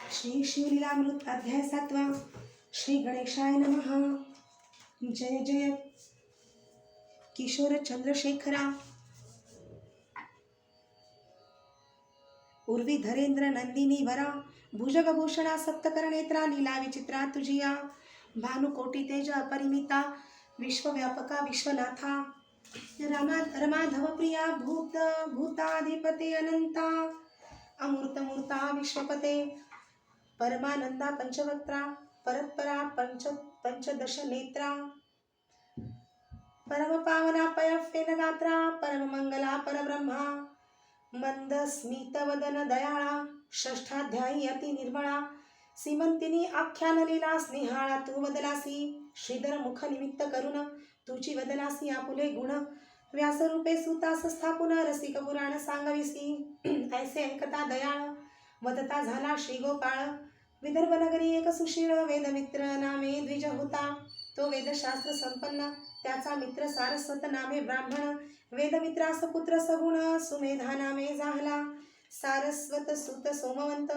श्री शिवलीलामृत अध्याय 7वा. श्री गणेशाय नमः. जय जय किशोर चंद्रशेखरा. उर्वी धरेंद्र नंदिनी वरा, भुजगभूषणा सप्तकर्णेत्रा, लीला विचित्रा तुझिया. भानुकोटी तेज अपरिमिता, विश्वव्यापका विश्वनाथा. रमाधव प्रिया भूत भूताधिपते अनंता. अमूर्तमूर्ता विश्वपते, परमानंदा पंचवक्त्रा, परत्परा पंचदश नेत्रा. परम पावना पयफेन गात्रा, परम मंगला परब्रह्मा. मंद स्मित वदन दयाळा, षष्ठाध्यायी अति निर्मळा. सीमंतिनी आख्यान लीला स्नेहाळा तू वदलासी. श्रीधर मुख निमित्त करुण, तुची वदलासी आपुले गुण. व्यासरूपे सुतास स्थापुन, रसिक पुराण सांगविसी. ऐसे ऐकता दयाळ, वदता झाला श्री गोपाळ. विदर्भ नगरी एक सुशील, वेदमित्र नामे द्विज होता. तो वेदशास्त्र संपन्न, त्याचा मित्र सारस्वत नामे ब्राह्मण. वेदमित्रास पुत्र सगुण, सुमेधा नामे जाहला. सारस्वत सुत सोमवंत,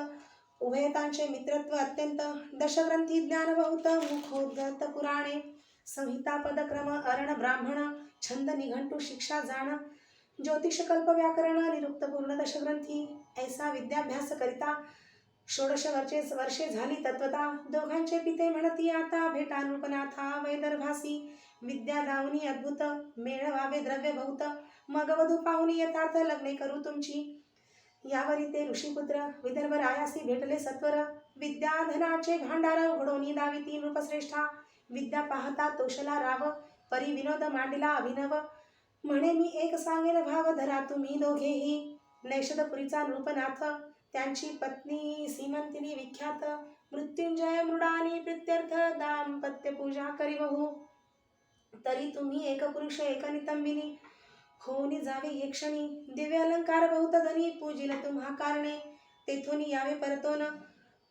उभयतांचे मित्रत्व अत्यंत. दशग्रंथी ज्ञान बहुत, मुखोद्गत पुराणे. संहिता पदक्रम अरण ब्राह्मण, छंद निघंटू शिक्षा जाण. ज्योतिष कल्प व्याकरण निरुक्त पूर्ण दशग्रंथी. ऐसा विद्याभ्यास करिता 16 वर्षे झाली तत्वता. दोघांचे पिते म्हणती आता, भेटा नृपनाथा वैदर्भासी. विद्या दावनी अद्भुत, मेळवावे द्रव्य बहुत. मग वधू पाहुणी येतात, लग्ने करू तुमची. यावरी ते ऋषीपुत्र विदर्भ रायासी भेटले सत्वर. विद्या धनाचे भांडार उघडोनी दाविती नृपश्रेष्ठा. विद्या पाहता तोषला राव, परी विनोद मांडला अभिनव. म्हणे मी एक सांगेन भाव, धरा तुम्ही दोघेही. नैषधपुरीचा नृपनाथ, त्यांची पत्नी सीमंतिनी विख्यात. मृत्युंजय मृडानी प्रित्यर्थ, दाम्पत्य पूजा करी बहु. तरी तुम्ही एक पुरुष एक नितंबिनी, होऊन जावे एक क्षणी. दिव्य अलंकार बहुत धनी, पूजिल तुम्हा कारणे. तेथून यावे परतोन,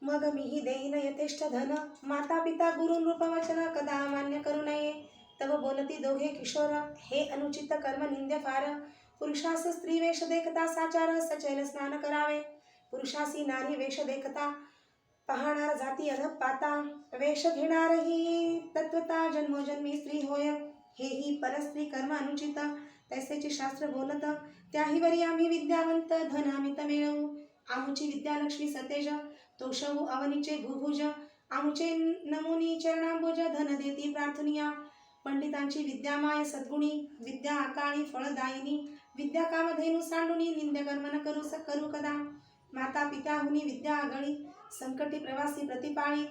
मग मीही देईन यथेष्ट धन. माता पिता गुरु नृपवचन, कदा मान्य करू नये. तव बोलती दोघे किशोर, हे अनुचित कर्म निंद्य फार. पुरुषास स्त्री वेश देखता साचार, सचैल स्नान करावे. पुरुषासी नारी वेश देखता, पाहणार जाती अधपाता. वेश घेणारही तत्वता, जन्मोजन्मी स्त्री होय. हेही परस्त्री कर्म अनुचित, तैसेचे शास्त्र बोलत. त्याहीवरी आम्ही विद्यावंत, धन अमित मिळवू. आमुची विद्यालक्ष्मी सतेज, तोषवू अवनीचे भुभुज. आमुचे नमुनी चरणांबुज, धन देती प्रार्थनिया. पंडितांची विद्या माय सद्गुणी, विद्या अकाळी फळदायिनी. विद्या कामधेनु सांडुनी, निंद्य कर्म न करू कदा. माता पित्याहुनी विद्या आगळी, संकटी प्रवासी प्रतिपाळी.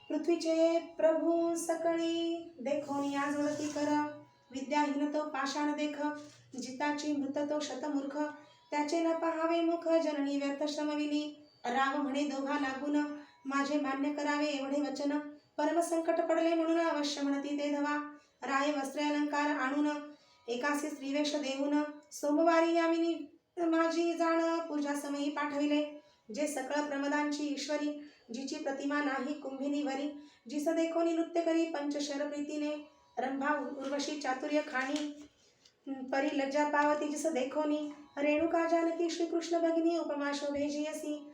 पृथ्वीचे प्रभू सकळी, देखोनी आजवळती कर. विद्याहीन तो पाषाण देख, जिताची मृत तो शतमूर्ख. त्याचे न पहावे मुख, जननी व्यर्थ श्रमविली. राम म्हणे दोघा लागून, माझे मान्य करावे एवढे वचन. परम संकट पडले म्हणून, अवश्य म्हणती ते धवा. राय वस्त्र अलंकार आणून, एकासी स्त्रीवेश देऊन. सोमवारी यामिनी माझी जाण, पूजा समयी पाठविले. जे सकळ प्रमदांची ईश्वरी, जिची प्रतिमा नाही कुंभिनी वरी. जिस देखोनी नृत्य करी पंचशर प्रीतीने. रंभा उर्वशी चातुर्य खाणी, परी लज्जा पावती जिस देखोनी. रेणुका जानकी श्रीकृष्ण भगिनी, उपमा शोभे जियसी.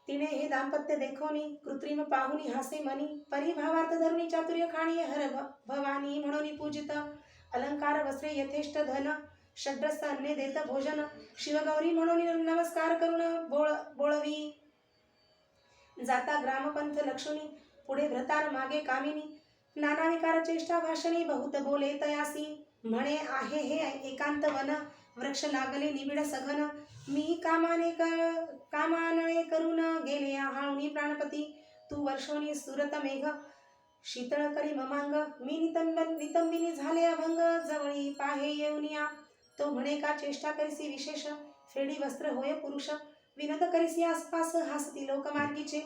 तिने हे दाम्पत्य देखोनी, कृत्रिम पाहुनी हासे मनी. परी भावार्थ धरुणी चातुर्य खाणी, हर भवानी म्हणून पूजित. अलंकार वस्त्रे यथेष्ट धन, षड्रस अन्ने देत भोजन. शिवगौरी म्हणून नमस्कार करून, बोळवी. जाता ग्रामपंथ लक्षुणी, पुढे भ्रतार मागे कामिनी. नाना विकार चेष्टा भाषणी, बहुत बोले तयासी. म्हणे आहे हे एकांत वन, वृक्ष लागले निबिड सघन. मी कामानळे करून, गेले आहाळुनी प्राणपती. तू वर्षोनी सुरत मेघ, शीतळ करी ममांग. मी नितंबिनी झाले अभंग, जवळी पाहे येऊनिया. तो म्हणे का चेष्टा करीसी विशेष, फेडी वस्त्र होय पुरुष. विनोद करीसी आसपास, हासती लोकमार्गीचे.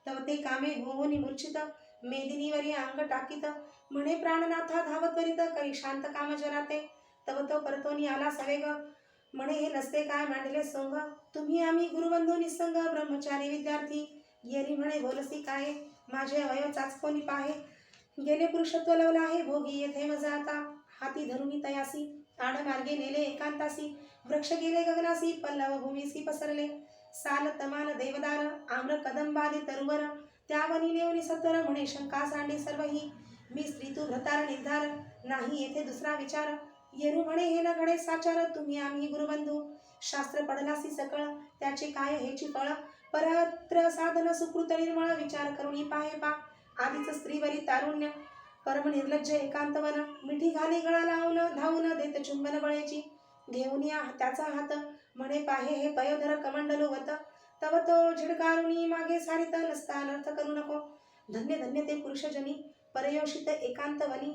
तव ते कामे होऊनी मूर्छित, मेदिनीवरी अंग टाकीत. म्हणे प्राणनाथा धावत त्वरित, करी शांत काम जराते. तव तो परतोनी आला सवेग, म्हणे हे नसते काय मांडले सोंग. तुम्ही आम्ही गुरुबंधू निसंग, ब्रह्मचारी विद्यार्थी. येरी म्हणे बोलसी काय, माझे अवयव चाचकोनी पाहे. गेले पुरुषत्व लवला आहे, भोगी येथे मजा आता. हाती धरुणी तयासी, आडमार्गे नेले एकांतासी. वृक्ष गेले गगनासी, पल्लव भूमीसी पसरले. साल तमाल देवदार आम्र कदंबादी तरुवर त्यावनी नेवनी सत्वर म्हणे शंका सांडे सर्वही मी स्त्री तू भ्रतार निर्धार नाही येथे दुसरा विचार येरू म्हणे हे न घडे साचार तुम्ही आम्ही गुरुबंधू शास्त्र पडलासी सकळ त्याचे काय हेची फळ परत्र साधन सुकृत निर्मळ विचार करुणी पाहे पा आधीच स्त्रीवरी तारुण्य परम निर्लज्ज एकांतवन मिठी घाली गळा लावून धावून देत चुंबन बळेची घेऊन या त्याचा हात म्हणे पाहे हे पयोधर कमंडलो वत तव तो झिडकारुणी मागे सारित नसता अनर्थ करू नको धन्य धन्य ते पुरुषजनी परयोषित एकांतवनी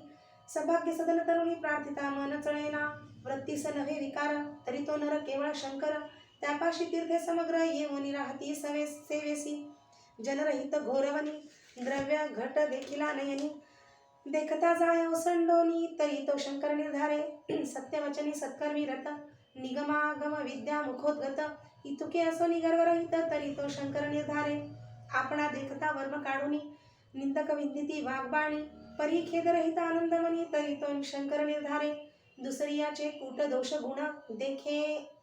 सभाग्य सदन तरुणी प्रार्थिता मन चळेना वृत्तीस नव्हे विकार तरी तो नर केवळ शंकर त्यापाशी तीर्थे समग्र येऊनी राहती सेवेसी जनरहित घोरवनी द्रव्य घट देखिला नयनी देखता जाय ओसंडोनी तरी तो शंकर निर्धारे सत्यवचनी सत्कर्मी रत निगमागम विद्या मुखोद्गत इतुके असो गर्वरहित तरी तो शंकर निर्धारे आपणा देखता वर्म काढुनी निंदक विंदिती वाग्बाणी परी खेदरहित आनंदमनी तरी तो शंकर निर्धारे दुसरियाचे कूट दोष गुण देखे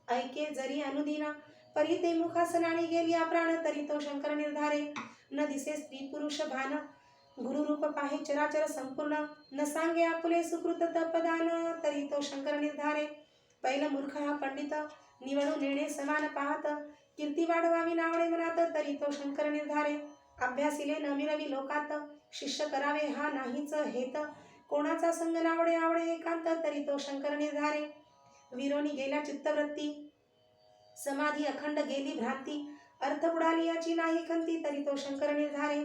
ऐके जरी अनुदिना परी ते मुखासनाणी गेली प्राण तरी तो शंकर निर्धारे न दिसे स्त्री पुरुष भान गुरुरूप पाहे चराचर संपूर्ण न सांगे आपुले सुकृत तपदान तरी तो शंकर निर्धारे पहिला मूर्ख हा पंडित निवडून नेणे समान पाहत कीर्ती वाढवावी नावडे मनात तरी तो शंकर निर्धारे अभ्यासिले न मिळवी लोकात शिष्य करावे हा नाहीच हेत कोणाचा संग नावडे आवडे एकांत तरी तो शंकर निर्धारे विरोनी गेल्या चित्तवृत्ती समाधी अखंड गेली भ्रांती अर्थ बुडाली याची नाही खंती तरी तो शंकर निर्धारे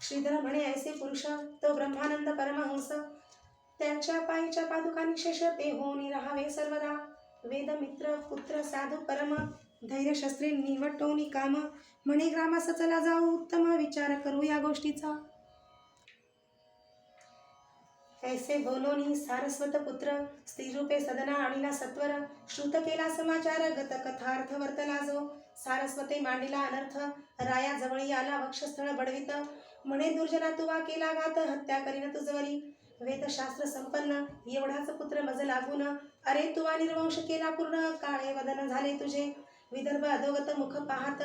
श्रीधर म्हणे ऐसे पुरुष तो ब्रह्मानंद परमहंस त्यांच्या पायीच्या पादुकांनी शेष ते होऊन राहावे सर्वदा वेद मित्र पुत्र साधू परम धैर्य शस्त्रे निवटोनी काम म्हणे ग्रामास चला जाऊ उत्तम विचार करू या गोष्टीचा ऐसे बोलोनी सारस्वत पुत्र स्त्रीरूपे सदना आणिला सत्वर श्रुत केला समाचार गत कथार्थ वर्तला जो सारस्वते मांडिला अनर्थ राया जवळी आला वक्षस्थळ बडवित म्हणे दुर्जना तुवा केला घात हत्या करीन तुझवरी वेदशास्त्र संपन्न एवढाच पुत्र मज लागून अरे तुवा निर्वंश केला पूर्ण काळे वदन झाले तुझे विदर्भ अधोगत मुख पाहत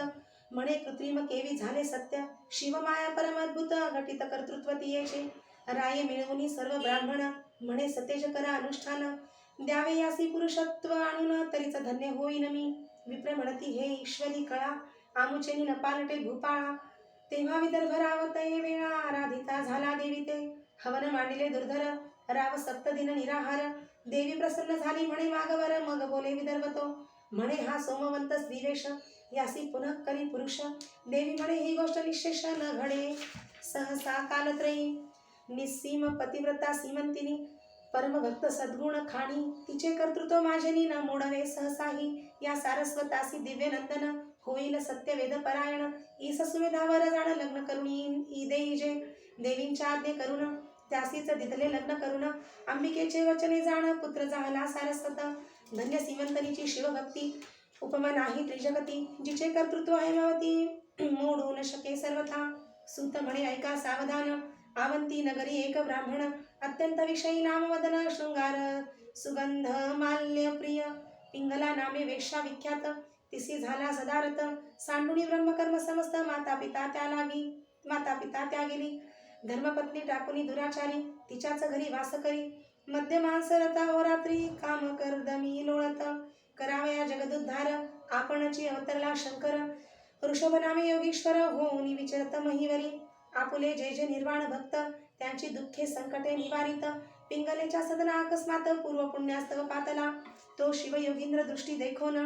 म्हणे कृत्रिम केवी झाले सत्य शिवमाया परम अद्भुत घटित कर्तृत्व तियेचे राये मिळवून सर्व ब्राह्मण म्हणे सतेज करा अनुष्ठान द्यावे यासी पुरुषत्व आणून तरीच धन्य होईन मी विप्र म्हणती हे ईश्वरी कळा आमुचेनी न पालटे भूपाळा तेव्हा विदर्भ रावतये वेळा आराधिता झाला देवी ते हवन मांडिले दुर्धर राव सप्तदिन निराहार देवी प्रसन्न झाली म्हणे मागवर मग बोले विदर्भ तो म्हणे हा सोमवंत स्त्रीवेश यासी पुनः करी पुरुष देवी म्हणे ही गोष्ट निशेष न घडे सहसा कालत्रयी निस्सीम पतिव्रता सीमंतिनी परमभक्त सद्गुण खाणी तिचे कर्तृत्व माझेनी न मोडवे सहसाही या सारस्वतासी दिव्य नंदन होईल सत्य वेद परायण ईस सुमेधावर जाण लग्न करुणी देई जे देवींच्या आज्ञे करून त्यासीच दिधले लग्न करून अंबिकेचे वचने जाण पुत्र झाला सारस्वत धन्य सीमंतनीची शिवभक्ती उपमा नाही त्रिजगती जिचे कर्तृत्व हेमावती मोडू न शके सर्वथा सूत म्हणे ऐका सावधान आवंती नगरी एक ब्राह्मण अत्यंत विषयी नामवदन शृंगार सुगंध माल्य प्रिय पिंगला नामे वेश्या विख्यात तिसी झाला सदारत सांडुणी ब्रह्मकर्म समस्त माता पिता त्या गेली धर्मपत्नी टाकुनी दुराचारी तिच्याच घरी वास करी मध्य मांसरता होरात्री काम करदमी लोळत करावया जगदुद्धार आपणची अवतरला शंकर ऋषभ नामे योगीश्वर होऊनी विचरत महिवरी आपुले जे जे निर्वाण भक्त त्यांची दुःखे संकटे निवारित पिंगलेच्या सदना अकस्मात पूर्व पुण्यास्तव पातला तो शिवयोगींद्र दृष्टी देखोन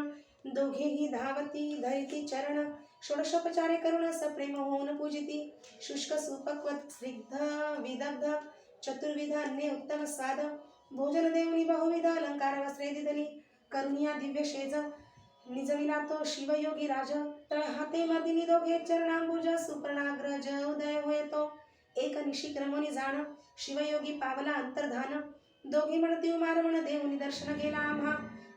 दोघेही धावती धरिती चरण षोडशोपचारे करुण सप्रेम होऊन पूजिती शुष्क सुपक्वत स्निग्ध विदग्ध चतुर्विध अन्य उत्तम स्वाद भोजन देऊनी बहुविध अलंकार वस्त्रे दिदली करुणिया दिव्य शेज निजविला तो शिवयोगी राज तळ हाते मर्दिनी दोघे चरणांबुज सुपर्णाग्रज उदय होय तो एक निशी क्रमोनी जाण शिवयोगी पावला अंतर्धान दोघे म्हणती उमारवण देऊनी दर्शन गेला आम्हा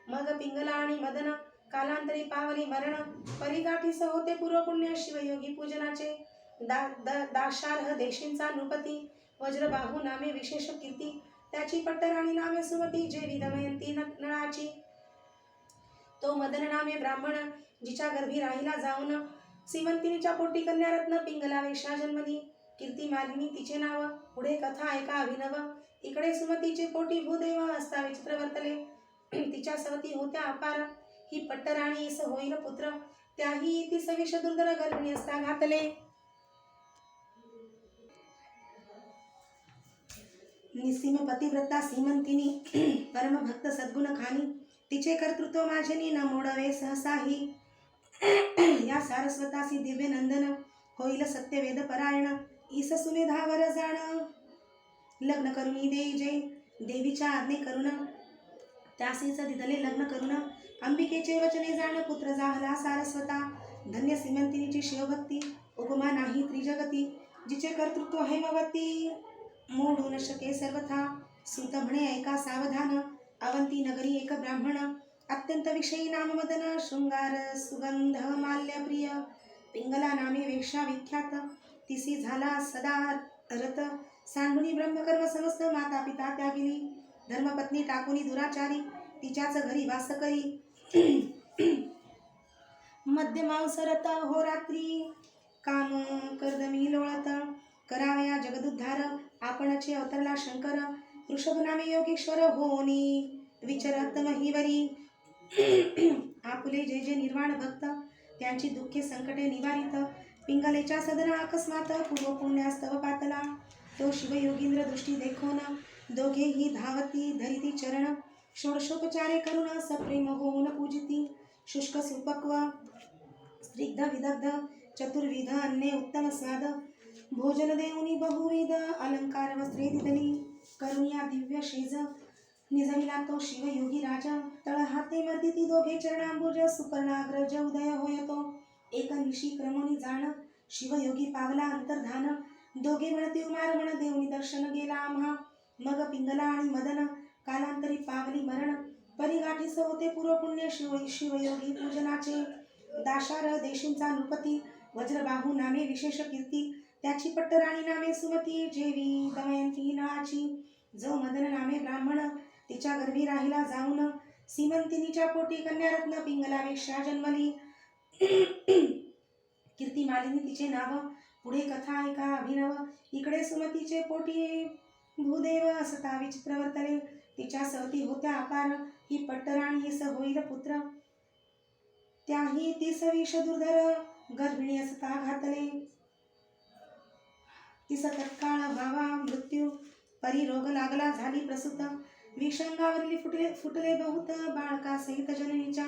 मग पिंगला आणि मदन कालांतरी पावली मरण परिगाठीस होते पूर्व पुण्य शिवयोगी पूजनाचे दाशार्ह देशींचा नृपती वज्रबाहू नामे विशेष कीर्ती त्याची पट्टराणी नामे सुमती जे विदमयंती नळाची तो मदन नामे ब्राह्मण जिच्या गर्भी राहिला जाऊन सीमंतिनीच्या पोटी कन्यारत्न पिंगला वेशा जन्मली. कीर्ती मालिनी तिचे नाव, पुढे कथा ऐका अभिनव. इकडे सुमतीचे पोटी भूदेव असता विचित्र वर्तले. तिच्या सवती होत्या अपार, ही पट्टराणी इस होईल पुत्र. त्याही ती सविष दुर्धर गर्भिणी असता घातले. निस्सीम पतिव्रता सीमंतिनी परमभक्त सद्गुण खानी. तिचे कर्तृत्व माझे न मोडवे सहसाही. या सारस्वतासी दिव्य नंदन, होईल सत्य वेद परायण. ईस सुमेधावर जाण, लग्न करुणी देई जे देवीच्या आज्ञे करून. त्यासीच दिदले लग्न करून, अंबिकेचे वचने जाण. पुत्र जाहला सारस्वता, धन्य सीमंतिनीची शिवभक्ती. उपमा नाही त्रिजगती, जिचे कर्तृत्व हेमवती. मोडू न शके सर्वथा, सुत म्हणे ऐका सावधान. अवंती नगरी एक ब्राह्मण, अत्यंत विषयी नाम मदन. शृंगार सुगंध माल्य प्रिय, पिंगला नामे वेक्षा विख्यात. तिसी झाला सदा रत, सांडुनी ब्रह्मकर्म समस्त. माता पिता त्यागिली, धर्मपत्नी टाकुनी दुराचारी. तिच्याच घरी वास करी, मध्यमांस रत हो रात्री. काम कर्दमी लोळत, करावया जगदुद्धार. आपणचे अवतरला शंकर, ऋषभ नामे योगेश्वर होनी. विचरत महिवरी, आपुले जे जे निर्वाण भक्त. त्यांची दुःखे संकटे निवारित. पिंगलेच्या सदना अकस्मात, पूर्व पुण्यास्तव पातला. तो शिवयोगींद्र दृष्टी देखोन, दोघेही धावती धरिती चरण. षोडशोपचारे करून सप्रेम होऊन पूजिती. शुष्क सुपक्व स्निग्ध विदग्ध, चतुर्विध अन्ने उत्तम स्वाद. भोजन देऊनी बहुविध, अलंकार वस्त्रे दिदली. करुणिया दिव्य शेज, निजविला तो शिवयोगी राजा. तळहाते मर्दिती दोघे चरणांबुज. सुपर्णाग्रज उदय होयतो, एक निशी क्रमोनी जाण. शिवयोगी पावला अंतर्धान, दोघे म्हणती उमार म्हण. देऊनी दर्शन गेला आम्हा, मग पिंगला आणि मदन. कालांतरी पावली मरण, परिगाठीस होते पूर्व पुण्य. शिवयोगी पूजनाचे, दाशार देशींचा नृपती. वज्रबाहू नामे विशेष कीर्ती, त्याची पट्टराणी नामे सुमती. जेवी दमयंती नाची, जो मदन नामे ब्राह्मण. तिच्या गर्भी राहिला जाऊन, सीमंतिनीच्या पोटी कन्यारत्न पिंगला वेश्या जन्मली. कीर्ती मालिनी तिचे नाव, पुढे कथा ऐका अभिनव. इकडे सुमतीचे पोटी भूदेव असता विचित्र वर्तले. तिच्या सवती होत्या अपार, ही पट्टराणी इस होईल पुत्र. त्याही ती सविष दुर्धर गर्भिणी असता घातले. तिस तत्काळ व्हावा मृत्यू, परी रोग लागला झाली प्रसूत. विषंगावरली फुटले बहुत, बाळका सहित जननीच्या.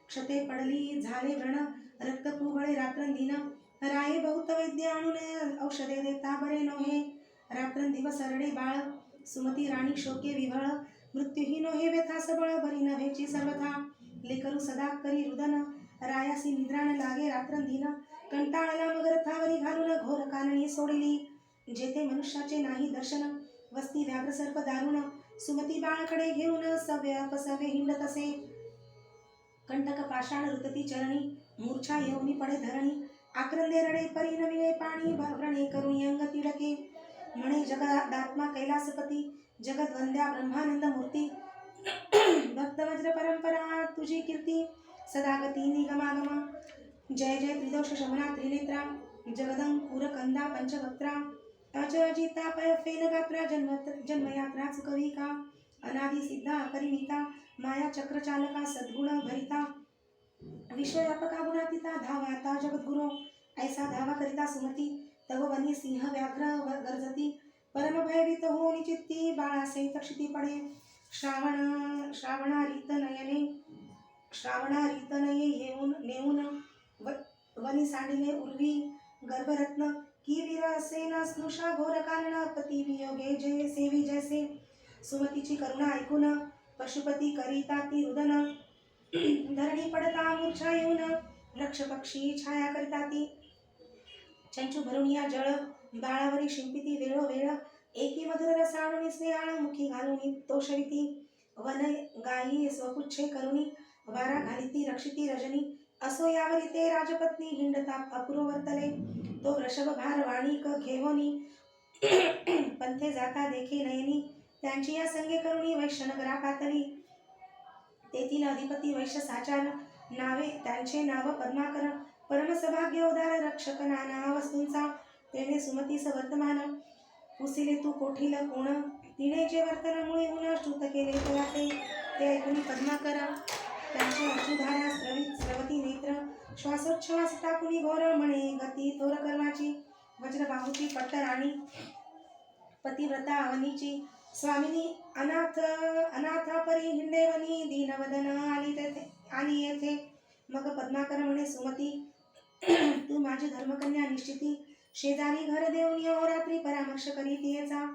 क्षते पडली झाले व्रण, रक्त पुगळे रात्रंदिन. राये बहुत वैद्य आणून, औषधे देता बरे नोहे. रात्रंदिवस रडे बाळ, सुमती राणी शोके विव्हळ. मृत्यूही नोहे व्यथा सबळ, बरी नव्हेची सर्वथा. लेकरू सदा करी रुदन, रायासी निद्रा न लागे रात्रंदिन. कंटाळला मग रथावरी घालून, घोर काननी सोडिली. जेथे मनुष्याचे नाही दर्शन, वस्ती व्याघ्र सर्प दारुण. सुमती बाळकडे घेऊन सव्य अपसव्य हिंडत असे. कंटक पाषाण रुतती चरणी, मूर्छा येऊनी पडे धरणी. आक्रंदे रडे परी नविले पाणी, व्रणे करुणी अंग तिडके. म्हणे जगदात्मा कैलासपती, जगद्वंद्या ब्रह्मानंद मूर्ती. भक्त वज्र परंपरा तुझी कीर्ती, सदागती निगमागमा. जय जय त्रिदोष शमना त्रिनेत्रा, जगदंकुर कंदा पंचवक्त्रा. अजिता पय फेन गात्रा, जन्मयात्रा चुकवी का. अनादि सिद्धा अपरिमिता, माया चक्र चालका सद्गुण भरिता. विश्वव्यापका गुणातीता, धावाता जगद्गुरो. ऐसा धावा करिता सुमती, तव वनी सिंह व्याघ्र गर्जती. परम भयभीत होऊन चित्ती, बाळासहित क्षिती पडे. श्रावणारीत नये येऊन नेऊन, वनी सांडिले उर्वी गर्भरत्न. की वीर असेन स्नुषा घोर कारण, पती वियोगे जय सेवी जैसे. सुमतीची करुणा ऐकून, पशुपती करिता ती रुदन. धरणी पडता मूर्छा येऊन, वृक्ष पक्षी छाया करिता ती. चंचू भरून या जळ, बाळावरी शिंपिती वेळोवेळ. एकी मधुर रसाळुनी स्नेहाळ, मुखी घालुनी तोषविती. वन गायी स्वपुच्छे करुणी, वारा घालिती रक्षिती रजनी. असो यावरी ते राजपत्नी, हिंडता अपूर्व वर्तले. तो वृषभ भार वाणिक घेवोनी, पंथे जाता देखे नयनी. त्यांची या संगे करुणी, वैश्य नगरा पातळी. तेथील अधिपती वैश्य साचार, नावे त्यांचे नाव पद्माकर, परमसभाग्य उदार रक्षक नाना वस्तूंचा, तेने सुमतीस वर्तमान. पुसिले तू कोठील कोण, तिने जे वर्तनामुळे उन स्तुत केले तेव्हा ते ऐकून पद्माकर. त्यांचे अश्रुधारा स्रवती नेत्र, श्वासोच्छ्वास टाकून घोर म्हणे गती थोर कर्माची. वज्रबाहूची पट्टराणी, पतिव्रता अवनीची, स्वामिनी अनाथा परी हिंदेवनी, दीनवदन आली येथे. मग पद्माकर म्हणे सुमती, तू माझी धर्मकन्या निश्चिती. शेजारी घर देऊन अहोरात्री परामर्श करीत येचा.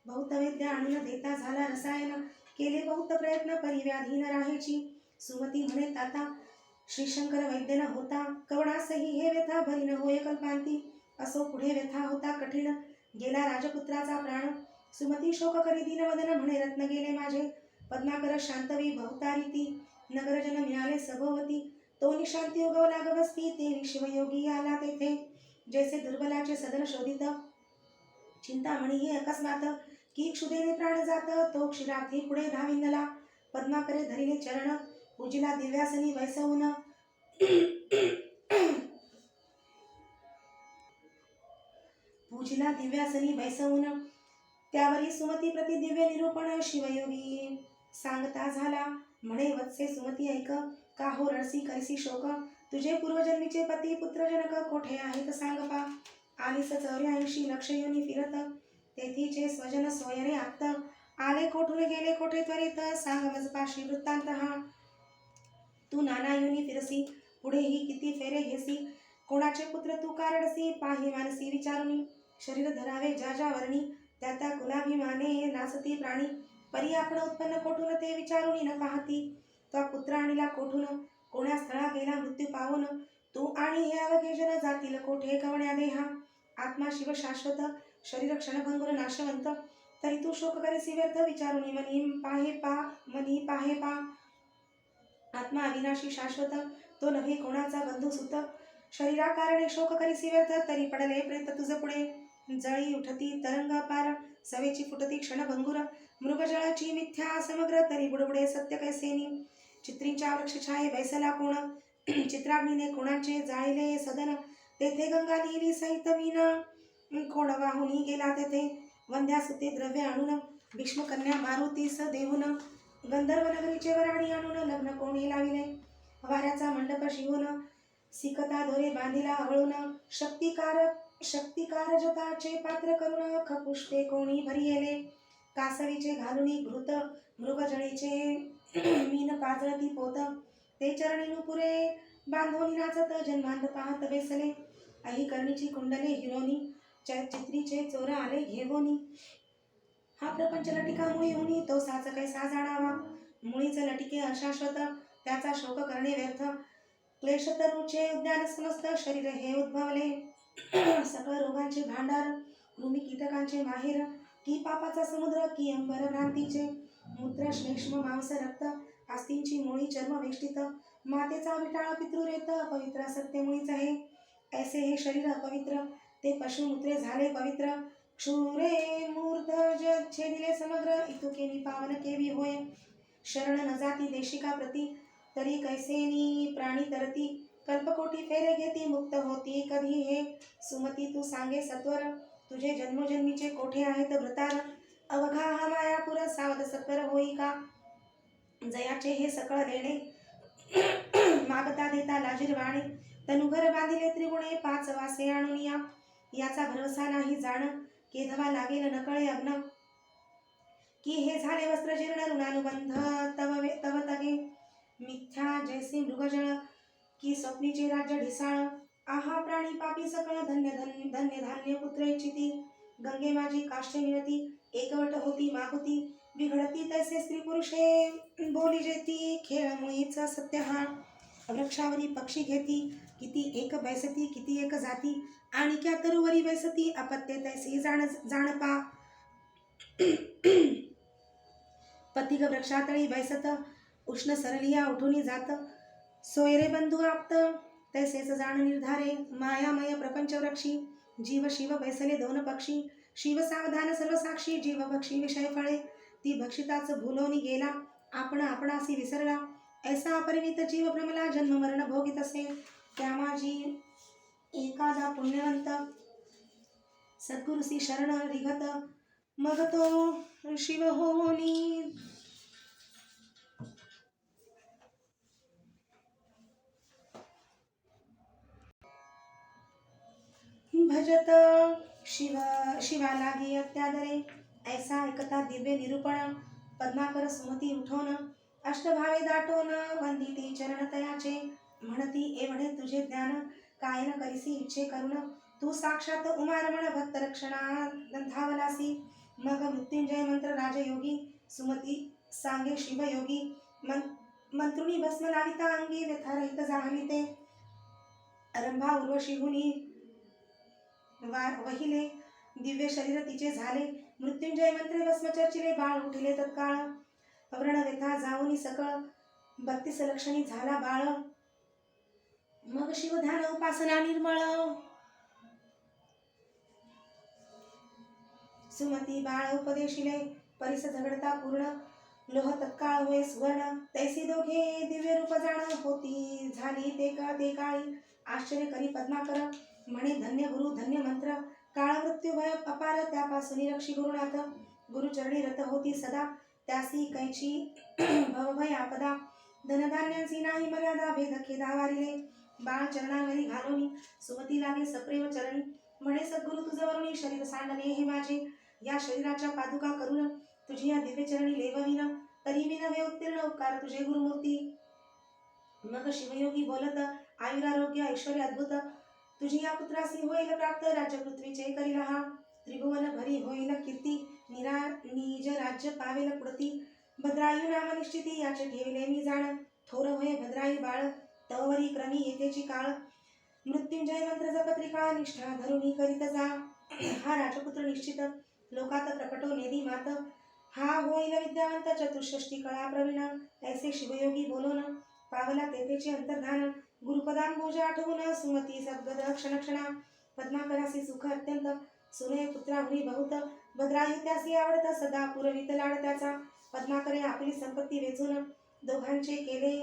बहुत वैद्य आणून देता झाला रसायन, केले बहुत प्रयत्न परी व्याधी न राहायची. सुमती म्हणे ताता, श्रीशंकर वैद्य न होता, कवणासही हे व्यथा भरी न होय कल्पांती. असो पुढे व्यथा होता कठीण, गेला राजपुत्राचा प्राण. सुमती शोक करी दीनवदन म्हणे रत्न गेले माझे. पद्माकर शांतवी बहुतारिती, नगरजन मिळाले सभोवती. तो निशांती उगवला गवस्ती, ते विश्वयोगी आला तेथे. जैसे दुर्बलाचे सदन शोधित, चिंतामणी हे अकस्मात, की क्षुदेने प्राण जात, तो क्षीराब्धी पुढे धाविनला. पद्माकरे धरिले चरण, पूजिला दिव्यासनी वैसवून. पूजिला दिव्यासनी वैसवून, त्यावरी सुमती प्रति दिव्य निरूपण शिवयोगी सांगता झाला. म्हणे वत्से सुमती ऐक, का हो रडसी करसी शोक, तुझे पूर्वजन्मीचे पती पुत्रजनक कोठे आहेत सांग पा. आलीस 84 लक्ष योनी फिरत, तेथीचे स्वजन सोयरे आप्त. आले कोठून गेले कोठे त्वरित, सांग मजपाशी वृत्तांत हा. तू नाना योनी फिरसी, पुढेही किती फेरे घेसी. कोणाचे पुत्र तू कारडसी, पाही मानसी विचारुनी. शरीर धरावे ज्या ज्या वर्णी, त्या त्या कुलाभिमाने नाचती प्राणी. परी आपण उत्पन्न कोठून ते विचारुनी न पाहती. तो पुत्र आणला कोठून, कोण्या स्थळा गेला मृत्यू पावून. तू आणि हे अवघे जन जातील कोठे कवण्या देहा. आत्मा शिव शाश्वत, शरीर क्षणभंगुर नाशवंत. तरी तू शोक करीसी व्यर्थ, विचारुनी मनी पाहे पा. आत्मा अविनाशी शाश्वत, तो नव्हे कोणाचा बंधू सुत. शरीरा कारणे शोक करीसी व्यर्थ, तरी पडले प्रेत तुझ पुढे. जळी उठती तरंग पार, सवेची फुटती क्षणभंगुर. मृगजळाची मिथ्या समग्र, तरी बुडबुडे सत्य कैसेनी. चित्रींच्या वृक्षछाये बैसला कोण, चित्राग्नीने कोणाचे जाळले सदन. तेथे गंगा लिहिली सहित मीन, कोण वाहुनी गेला तेथे. वंध्यासुते द्रव्य आणून, भीष्मकन्या मारुतीस देऊन. गंधर्व नगरीचे वराडी आणून, लग्न कोणी लाविले. वाऱ्याचा मंडप शिवून, सिकता दोरे बांधिला आवळून. शक्तिकार जताचे पात्र करून, खपुष्पे कोणी भरियेले. कासवीचे घालुनी घृत, मृगजळीचे मीन पाजळती पोत. ते चरणी नुपुरे बांधोनी नाचत, जन्मांत पाहत बेसले. अहिकर्णीची कुंडले हिरोनी, चित्रीचे चोर आले घेवोनी. हा प्रपंच लटिका मुळी होनी, तो साच कैसा जाणावा. मुळीच लटिके अशाश्वत, त्याचा शोक करणे व्यर्थ. क्लेशतरूचे उद्यान समस्त, शरीर हे उद्भवले. सकळ रोगांचे भांडार, कृमी कीटकांचे माहेर. की पापाचा समुद्र, की अंबर भ्रांतीचे. मूत्र श्लेष्म मांस रक्त, अस्तींची मुळी चर्म वेष्टित. मातेचा विटाळ पितृरेत, पवित्र सत्य मुळीच आहे. ऐसे हे शरीर अपवित्र, ते पशुमूत्रे झाले पवित्र. क्षुरे मूर्ध जग छेदिले समग्र, इतुकेनी पावन केवी होय. शरण न जाती देशिका प्रती, तरी कैसेनी प्राणी तरती. कल्पकोटी फेरे घेती, मुक्त होती कधी हे. सुमती तू सांगे सत्वर, तुझे जन्मोजन्मीचे कोठे आहेत वृतार. अवघा हा मायापुर, सावध सत्वर होई का. जयाचे हे सकळ लेणे, मागता देता लाजीरवाणे. तनुघर बांधिले त्रिगुणे, 5 वासे आणून या. याचा भरोसा नाही जाण, केधवा लागेल नकळे अग्न. की हे झाले वस्त्र जीर्ण, ऋणानुबंध तव तगे. मिथ्या जैसे मृगजळ, की स्वप्नीचे राज्य ढिसाळ. आहा प्राणी पापी सकळ, धन्य धन्य धान्य पुत्र इच्छिती. गंगे माझी काष्ठ मिळती, एकवट होती मागुती. बिघडती तैसे स्त्री पुरुषे, बोली जेती. खेळ मुळीच सत्य हा. वृक्षावरी पक्षी घेती, किती एक बैसती किती एक जाती. आणि क्या तरुवरी बैसती, अपत्य तैसे जाणपा. पथिक वृक्षातळी बैसत, उष्ण सरलिया उठून जात. सोयरे बंधू आप्त, तैसेच जाण निर्धारे. मायामय प्रपंच वृक्षी, जीव शिव बैसले 2 पक्षी. शिव सावधान सर्व साक्षी, जीव भक्षी विषय फळे. ती भक्षिताच भुलोनी गेला, आपण आपणासी विसरला. ऐसा अपरिमित जीव भ्रमला जन्म मरण भोगीत असे, त्या माझी एखादा पुण्यवंत सद्गुरुसी शरण रिघत, मग तो शिव होनी भजत शिवा लागे अत्यादरे. ऐसा ऐकता दिव्य निरूपण पद्माकर सुमती उठवण, अष्टभावे दाटोन वंदिते चरण तयाचे. म्हणती एवढे तुझे ज्ञान काय न करीसी इच्छे करुण, तू साक्षात उमारमण भक्त रक्षणा धावलासी. मग मृत्युंजय मंत्र राजयोगी सुमती सांगे शिवयोगी, मंत्रुणी भस्म लाविता अंगी व्यथारहित जाहली ते. रंभा उर्वशीहुनी वहिले दिव्य शरीर तिचे झाले, मृत्युंजय मंत्रे भस्म चर्चिले बाळ उठिले तत्काळ. व्रण व्यथा जाऊनी सकळ 32 लक्षणी झाला बाळ, मग शिवध्यान उपासना निर्मळ. सुमती बाळ उपदेशिले परिस झगडता पूर्ण, लोह तत्काळ होय सुवर्ण. तैसी दोघे दिव्य रूप जाण होती झाली ते काळी. आश्चर्य करी पद्माकर म्हणे धन्य गुरु धन्य मंत्र, काळ मृत्यू भय अपार त्यापासून रक्षी गुरुनाथ. गुरुचरणी रत होती सदा त्यासी कैची भवभय आपदा, धनधान्यांची नाही मर्यादा भेद खेदा वारिले. बाळ चरणांवरी घालोनी सुमती लागे सप्रेम चरणी, म्हणे सद्गुरु तुझवरुणी शरीर सांडणे हे माझे. या शरीराच्या पादुका करून तुझी या दिव्य चरणी लेवविन, तरी विनवे उत्तीर्ण उपकार तुझे गुरुमूर्ती. मग शिवयोगी बोलत आयुरारोग्य ऐश्वर्य अद्भुत, तुझी या पुत्रासी होईल प्राप्त राज्य पृथ्वीचे करील हा. त्रिभुवन भरी होईल कीर्ती, निज राज्य पावेल पुढती. भद्रायू नाम निश्चिती याचे ठेविले मी जाण, थोर होय भद्रायू बाळ तवरी क्रमी येतेची काळ. मृत्युंजय मंत्र जपत्रिका निष्ठा धरुणी करीत जा, हा राजपुत्र निश्चित लोकात प्रकटो नेदी मात. हा होईल विद्यावंत चतुष्षष्टी कळा प्रवीण, ऐसे शिवयोगी बोलोन पावला तेथेचे अंतर्धान. गुरुपदांबुज आठवून सुमती सद्गद क्षणक्षणा, पद्माकरासी सुख अत्यंत सुने पुत्राहुनी बहुत. भद्रायू त्यासी आवडत सदा पुरवित लाड त्याचा, पद्माकरे आपली संपत्ती वेचून दोघांचे केले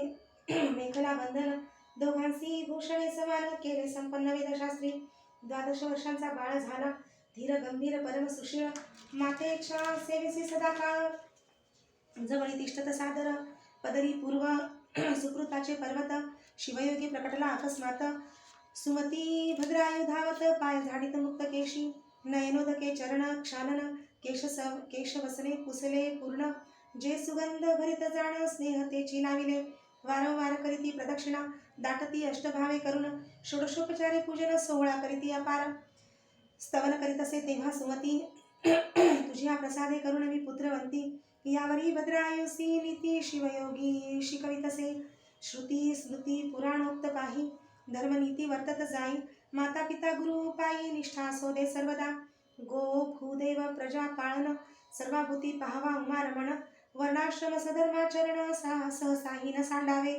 मेखला बंधन. दोघांसी भूषणे समान केले संपन्न वेदशास्त्री. 12 वर्षांचा बाळ झाला धीर गंभीर परम सुशील, मातेच्या सेवेसी सदा काळ. जवळी तिष्ठत सादर पदरी पूर्व सुकृताचे पर्वत, शिवयोगी प्रकटला अकस्मात. सुमती भद्रायू धावत पाय झाडीत मुक्त केशी, नयनोदके चरण क्षालन केशवसने पुसले पूर्ण. जे सुगंध भरित जाण स्नेह तेची लाविले, वारंवार करीती प्रदक्षिणा दाटती अष्टभावे करून. षोडशोपचारे पूजन सोहळा करीती अपार, स्तवन करीत असे तेव्हा सुमती तुझ्या प्रसादे करून मी पुत्रवंती. यावरी भद्रायुसी नीती शिवयोगी शिकवितसे, श्रुती स्मृती पुराणोक्त काही धर्मनीती वर्तत जाई. माता पिता गुरु पायी निष्ठा सोदे सर्वदा, गो भूदेव प्रजा पाळन सर्वाभूती पाहावा उमारमण. वर्णाश्रम सधर्माचरण सहसाही न सांडावे,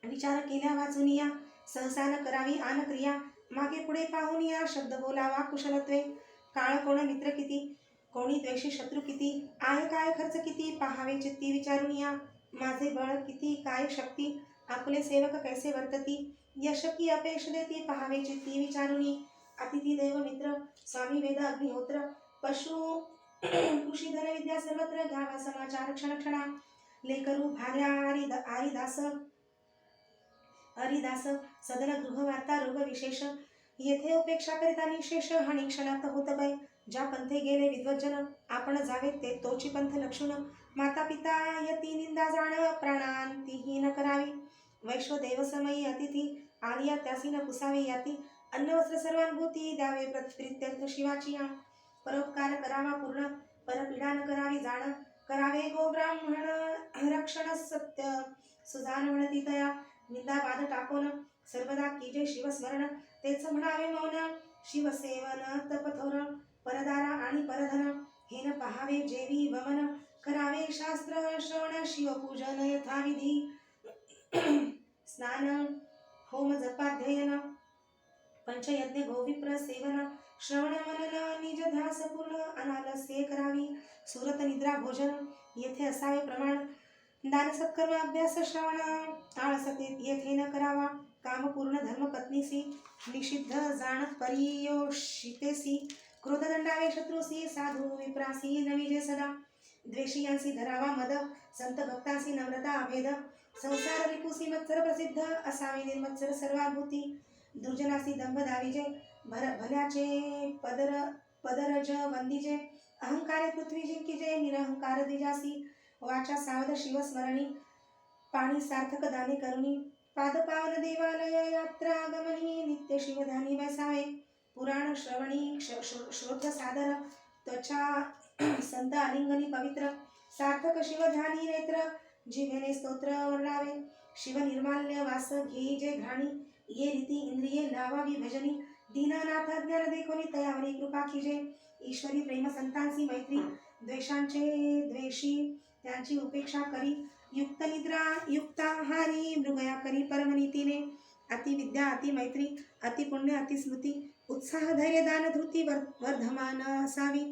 विचार केल्या वाचून या सहसा न करावी आन क्रिया. मागे पुढे पाहून या शब्द बोलावा कुशलत्वे, काळ कोण मित्र किती कोणी द्वेषी शत्रू किती. आय काय खर्च किती पाहावे चित्ती विचारून या, माझे बळ किती काय शक्ती आपले सेवक कैसे वर्तती. यश की अपेक्ष देती पाहावे चित्ती विचारुनी. अतिथी देव मित्र स्वामी वेद अग्निहोत्र, पशु कृषी धन विद्या सर्वत्र घ्यावा समाचार क्षणक्षणा. लेकरू भार्या हरिदास सदन गृहवार्ता रोग विशेष, येथे उपेक्षा करिता निशेष हानी क्षणात होत भय. ज्या पंथे गेले विद्वज्जन आपण जावे ते तोची पंथ लक्षून. माता पिता यती निंदा जाण प्राणांतीही न करावी, वैश्वदेव समयी अतिथी आलिया त्यासी न पुसावे याती. अन्न वस्त्र सर्वानुभूती द्यावे प्रीत्यर्थ शिवाची या, परोपकार करावा पूर्ण परपीडा न करावी जाण. करावे गो ब्राह्मण रक्षण सत्य सुजान म्हणती तया, निंदावाद टाकोन सर्वदा कीजे शिवस्मरण. तेच म्हणावे मौन शिवसेवन तपथोर, परदारा आणि परधन हेन पहावे जेवी वमन. करावे शास्त्र श्रवण शिवपूजन यथाविधी, स्नान होम जपाध्ययन पंचयज्ञ गोविप्र सेवन. श्रवण मनन निज ध्यास पूर्ण अनालस्ये करावी, सुरत निद्रा भोजन येथे असावे प्रमाण. दान सत्कर्म अभ्यास श्रवण आळसते येथे न करावा. कामपूर्ण धर्मपत्नीसी निषिद्ध जाण परियोषितेसी. क्रोधदंडावे शत्रुसी साधू विप्रासी नविजे सदा. द्वेषियांसी धरावा मद संत भक्तांसी नम्रता अभेद. संसार रिपुसी मत्सर प्रसिद्ध असावे निर्मत्सर सर्वाभूती. दुर्जनासी दंभ दाविजे भल्याचे पदरज वंदिजे. अहंकारे पृथ्वी जिंकिजे निरहंकार द्विजासी. वाचा सावध शिवस्मरणी पाणी सार्थक दाने करुणी. पादपावन देवालय यात्रा गमनी नित्य शिवधानी वैसावे. पुराण श्रवणी श्रोत्र सादर त्वचा संत आलिंगनी पवित्र. सार्थक शिवध्यानी नेत्र जिव्हेने स्तोत्र वर्णावे. शिव निर्माल्य वास घेईजे घाणी ये रीती इंद्रिये लावावी भजनी. दीनानाथ ज्ञान देखोनी तयावरी कृपा कीजे. ईश्वरी प्रेम संतांसी मैत्री द्वेषांचे द्वेषी त्यांची उपेक्षा करी. युक्त निद्रा युक्ताहारी मृगया करी परमनीतीने. अतिविद्या अतिमैत्री अतिपुण्य अतिस्मृती. उत्साह धैर्य दान धृती वर्धमान असावी.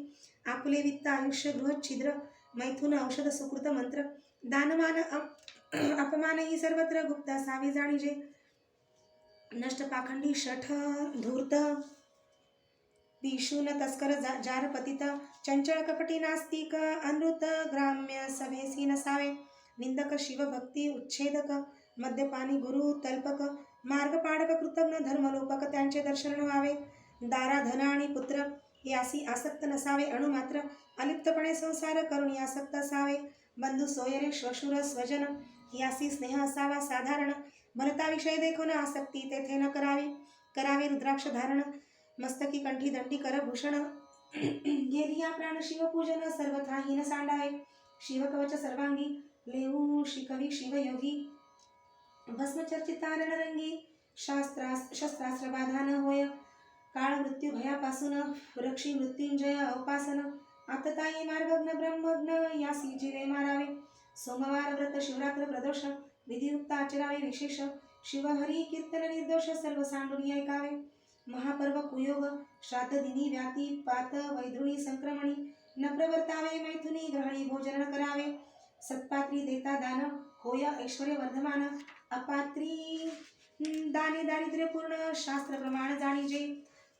आपुले वित्त आयुष्य गृह छिद्र मैथुन औषध सुकृत मंत्र. दानमान अपमान ही सर्वत्र गुप्त असावी जाणीजे. नष्ट पाखंडी शठ धूर्त पिशून तस्कर जार पतित. चंचळ कपटी नास्तिक अनृत ग्राम्य सभेसी नसावे. निंदक शिवभक्ती उच्छेदक मद्यपानी गुरु तल्पक. मार्ग पाडक कृतज्ञ धर्मलोपक त्यांचे दर्शन व्हावे. दारा धन आणि पुत्र यासी आसक्त नसावे अणुमात्र. अलिप्तपणे संसार करुणी आसक्त असावे. बंधू सोयरे श्वशुर स्वजन यासी स्नेह असावा साधारण. भरताविषयी देखून आसक्ती तेथे न करावी. करावे रुद्राक्ष धारण मस्तकी कंठी दंडी करभूषण. गेली या प्राण शिवपूजन सर्वथा हीन सांडावे. शिवकवच सर्वांगी लेऊ शिकवी शिवयोगी. भस्मचर्चिता रणरंगी शस्त्रास्त्र बाधा न होय. काळ मृत्यू भयापासून रक्षी मृत्युंजय अवपासन. आतताई मार्गज्ञ ब्रह्मज्ञ यासी जिवे मारावे. सोमवार व्रत शिवरात्र प्रदोष विधियुक्त आचरावे विशेष. शिवहरी कीर्तन निर्दोष सर्व सांडून ऐकावे. महापर्व कुयोग श्राद्ध दिनी व्याती पात वैद्रुणी संक्रमणी. न प्रवर्तावे मैथुनी ग्रहणी भोजन न करावे. सत्पात्री देता दान होय ऐश्वर्य वर्धमान. अपात्री दाने दारिद्र्यपूर्ण शास्त्र प्रमाण जाणीजे.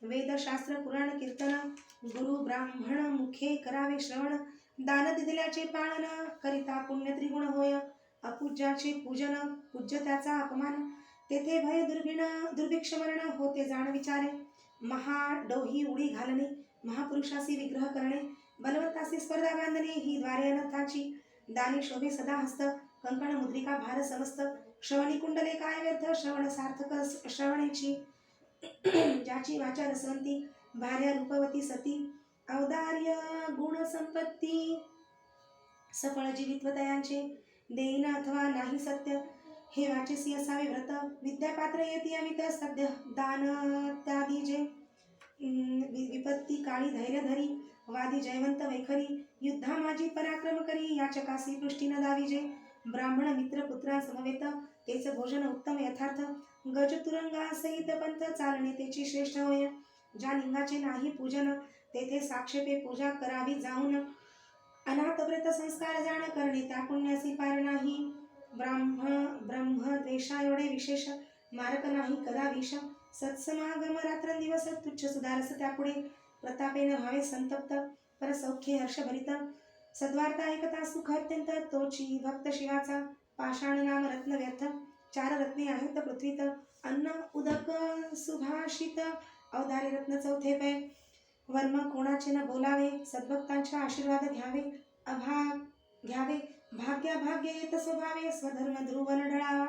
वेद शास्त्र पुराण कीर्तन गुरु ब्राह्मण मुखे करावे श्रवण. दान दिल्याचे पाळन करिता पुण्य त्रिगुण होय. अपूज्याचे पूजन पूज्य त्याचा अपमान. तेथे भय दुर्भिक्ष मरण होते जाण विचारे. महाडोही उडी घालणे महापुरुषासी विग्रह करणे. बलवंतासी स्पर्धा बांधणे ही द्वारे अनर्थाची. दाने शोभे सदा हस्त कंकण मुद्रिका भार समस्त. श्रवणी कुंडले काय व्यर्थ श्रवण सार्थक श्रवणेची. ज्याची वाचा रसवंती भार्या रूपवती सती. औदार्य गुण संपत्ती सफळ जीवित्व तयांचे. देईन अथवा नाही सत्य हे वाचेसी असावे व्रत. विद्यापात्र येती अमित सद्य दान त्यादीजे. विपत्ती काळी धैर्य धरी वादी जयवंत वैखरी. युद्धा माझी पराक्रम करी याचकासी पृष्टी न दाविजे. ब्राह्मण मित्र पुत्रा समवेत तेच भोजन उत्तम यथार्थ. गज तुरंगा सहित पंथ चालणे तेची श्रेष्ठ होय. ज्या लिंगाचे नाही पूजन तेथे साक्षेपे पूजा करावी जाऊन. अनाथ व्रत संस्कार जाण करणे त्या पुण्यासी पार नाही. ब्रह्म द्वेषा एवढे विशेष मारक नाही कदा विष. सत्समागम रात्रंदिवस तुच्छ सुधारस त्यापुढे. प्रतापेन व्हावे संतप्त परसौख्ये हर्षभरित. सद्वार्ता ऐकता सुख अत्यंत तोची भक्त शिवाचा. पाषाण नाम रत्न व्यर्थ 4 रत्ने आहेत पृथ्वीत. अन्न उदक सुभाषित औदार्य रत्न 4 पै. वर्म कोणाचे न बोलावे सद्भक्तांच्या आशीर्वाद घ्यावे. घ्यावे भाग्य येत स्वभावे. स्वधर्म ध्रुवन ढळावा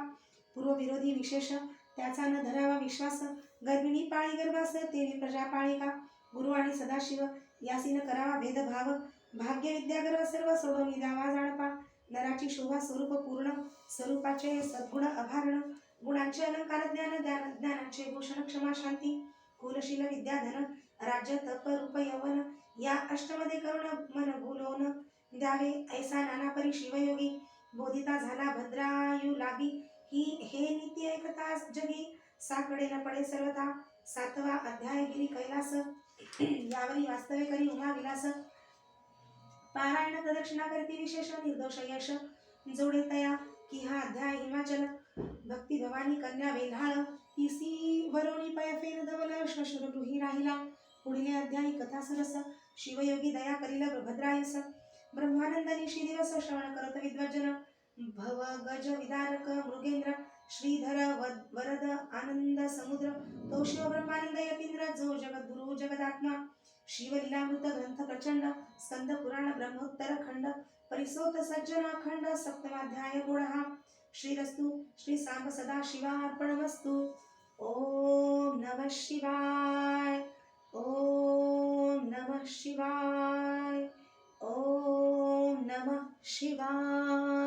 पूर्वविरोधी विशेष त्याचा न धरावा विश्वास. गर्भिणी पाळी गर्भास तेवी प्रजा पाळिका. गुरु आणि सदाशिव यासी न करावा भेदभाव. भाग्य विद्या गर्भ सर्व सोडून द्यावा जाणपा. नराची शोभा स्वरूप पूर्ण स्वरूपाचे सद्गुण अभारण. गुणांचे अलंकार ज्ञानाचे भूषण क्षमा शांती. कुलशील विद्या धन राज्य तप रूप यवन. या अष्टमध्ये करुण मन भूलोन द्यावे. ऐसा नानापरी शिवयोगी बोधिता झाला भद्रायु लागी. हे नीती ऐकता जगी साकडे न पडे सर्वथा. 7वा अध्याय गिरी कैलास यावरी वास्तवे करी उमा विलास. पारायण प्रदक्षिणा करती विशेष निर्दोष यश. जोडे तया की हा अध्याय हिमाचल भक्ती भवानी कन्या वेल्हाळ तिसी वरोणी पय फेर धवल श्वशुरगृही राहिला. पुढील अध्यायी कथा सरस शिवयोगी दया करील भद्रायस ब्रह्मानंद निशी दिवस श्रवण करत विद्वजन भव गज विदारक मृगेंद्र श्रीधर वरद आनंद समुद्र तो शिव ब्रह्मानंद यतींद्र जो जगद्गुरु जगदात्मा शिवलीलामृत ग्रंथ प्रचंड स्कंद पुराण ब्रह्मोत्तर खंड परिसोत सज्जन अखंड सप्तमाध्याय गुणहा श्रीरस्तु श्री सांब सदा शिवार्पणमस्तु. ओम नमः शिवाय. ओम नमः शिवाय. ओम नमः शिवाय.